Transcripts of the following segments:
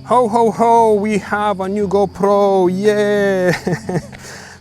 Ho ho ho, we have a new GoPro, yeah!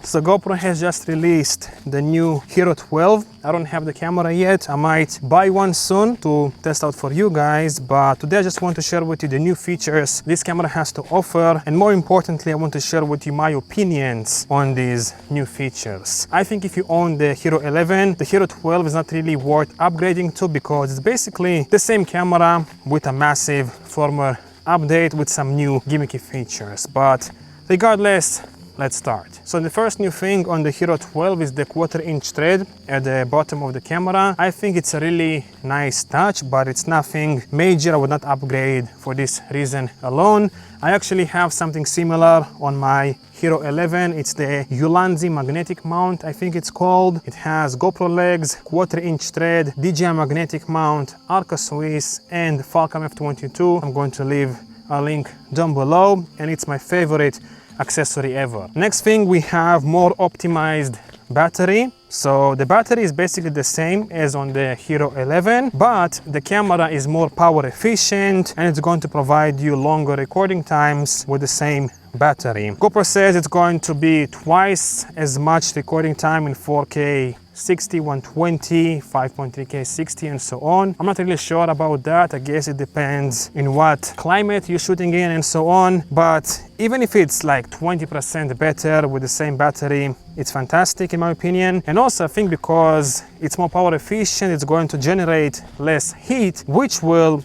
So GoPro has just released the new HERO12. I don't have the camera yet. I might buy one soon to test out for you guys, but today I just want to share with you the new features this camera has to offer, and more importantly I want to share with you my opinions on these new features. I think if you own the HERO11, the HERO12 is not really worth upgrading to, because it's basically the same camera with a massive firmware update with some new gimmicky features. But regardless, let's start. So the first new thing on the HERO12 is the 1/4-inch thread at the bottom of the camera. I think it's a really nice touch, but it's nothing major. I would not upgrade for this reason alone. I actually have something similar on my HERO11. It's the Ulanzi magnetic mount, I think it's called. It has GoPro legs, 1/4-inch thread, DJI magnetic mount, Arca Swiss, and Falcon F22. I'm going to leave a link down below, and it's my favorite accessory ever. Next thing, we have more optimized battery. So the battery is basically the same as on the HERO11, but the camera is more power efficient and it's going to provide you longer recording times with the same battery. GoPro says it's going to be twice as much recording time in 4K 60, 120, 5.3K 60, and so on. I'm not really sure about that. I guess it depends in what climate you're shooting in and so on. But even if it's like 20% better with the same battery, it's fantastic in my opinion. And also I think because it's more power efficient, it's going to generate less heat, which will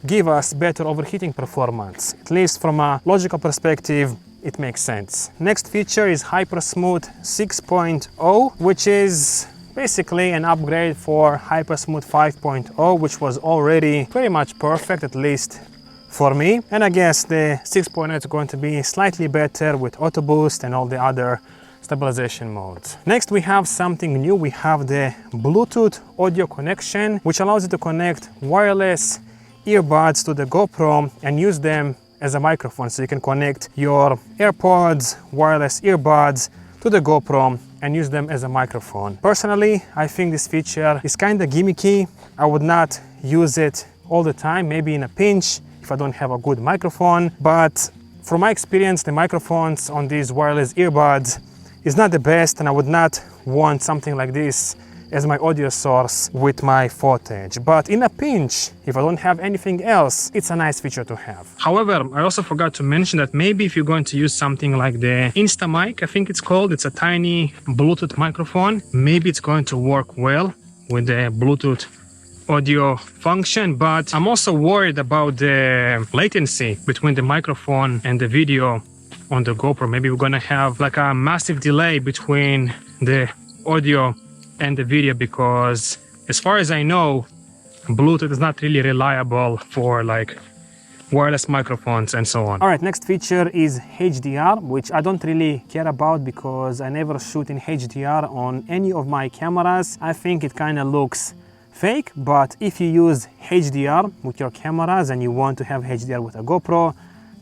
give us better overheating performance. At least from a logical perspective, it makes sense. Next feature is HyperSmooth 6.0, which is basically an upgrade for HyperSmooth 5.0, which was already pretty much perfect, at least for me. And I guess the 6.0 is going to be slightly better with auto boost and all the other stabilization modes. Next, we have something new. We have the Bluetooth audio connection, which allows you to connect wireless earbuds to the GoPro and use them as a microphone. So you can connect your AirPods, wireless earbuds to the GoPro and use them as a microphone. Personally, I think this feature is kind of gimmicky. I would not use it all the time, maybe in a pinch if I don't have a good microphone. But from my experience, the microphones on these wireless earbuds is not the best, and I would not want something like this as my audio source with my footage. But in a pinch, if I don't have anything else, it's a nice feature to have. However, I also forgot to mention that maybe if you're going to use something like the Instamic, I think it's called, it's a tiny Bluetooth microphone, maybe it's going to work well with the Bluetooth audio function, but I'm also worried about the latency between the microphone and the video on the GoPro. Maybe we're gonna have like a massive delay between the audio and the video, because as far as I know, Bluetooth is not really reliable for like wireless microphones and so on. All right, next feature is HDR, which I don't really care about because I never shoot in HDR on any of my cameras. I think it kind of looks fake, but if you use HDR with your cameras and you want to have HDR with a GoPro,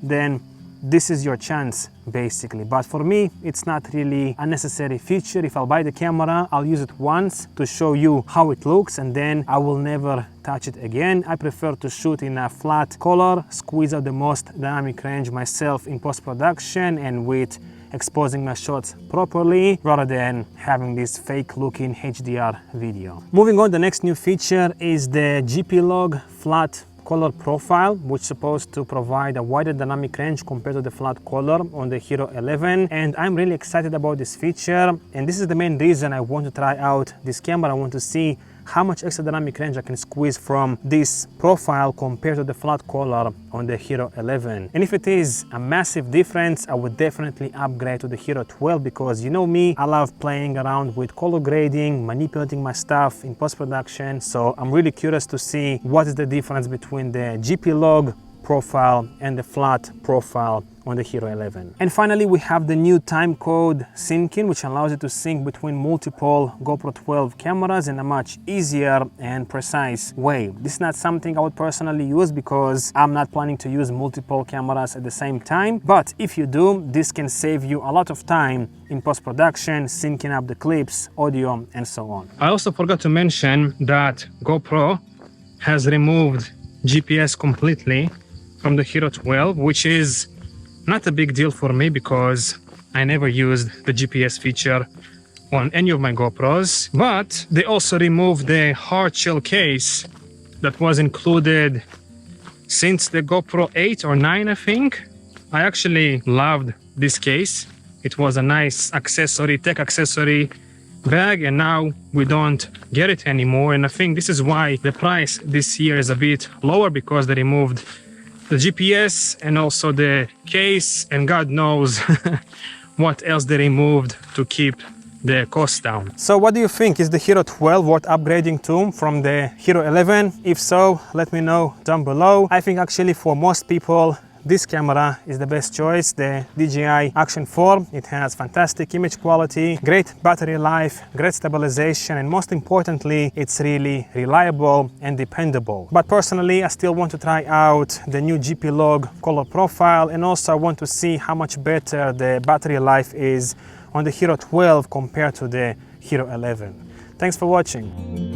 then this is your chance basically. But for me, it's not really a necessary feature. If I'll buy the camera, I'll use it once to show you how it looks, and then I will never touch it again. I prefer to shoot in a flat color, squeeze out the most dynamic range myself in post-production and with exposing my shots properly, rather than having this fake looking HDR video. Moving on, the next new feature is the GP log flat color profile, which is supposed to provide a wider dynamic range compared to the flat color on the HERO11, and I'm really excited about this feature, and this is the main reason I want to try out this camera. I want to see how much extra dynamic range I can squeeze from this profile compared to the flat color on the HERO11. And if it is a massive difference, I would definitely upgrade to the HERO12, because you know me, I love playing around with color grading, manipulating my stuff in post-production. So I'm really curious to see what is the difference between the GP log profile and the flat profile on the HERO11. And finally, we have the new Timecode syncing, which allows you to sync between multiple GoPro 12 cameras in a much easier and precise way. This is not something I would personally use because I'm not planning to use multiple cameras at the same time. But if you do, this can save you a lot of time in post-production, syncing up the clips, audio, and so on. I also forgot to mention that GoPro has removed GPS completely from the HERO12, which is not a big deal for me because I never used the GPS feature on any of my GoPros. But they also removed the hard shell case that was included since the GoPro 8 or 9, I think. I actually loved this case. It was a nice accessory, tech accessory bag, and now we don't get it anymore. And I think this is why the price this year is a bit lower, because they removed the GPS and also the case, and God knows what else they removed to keep the cost down. So what do you think? Is the HERO12 worth upgrading to from the HERO11? If so, let me know down below. I think actually for most people this camera is the best choice, the DJI Action 4. It has fantastic image quality, great battery life, great stabilization, and most importantly, it's really reliable and dependable. But personally, I still want to try out the new GP Log color profile, and also I want to see how much better the battery life is on the HERO12 compared to the HERO11. Thanks for watching.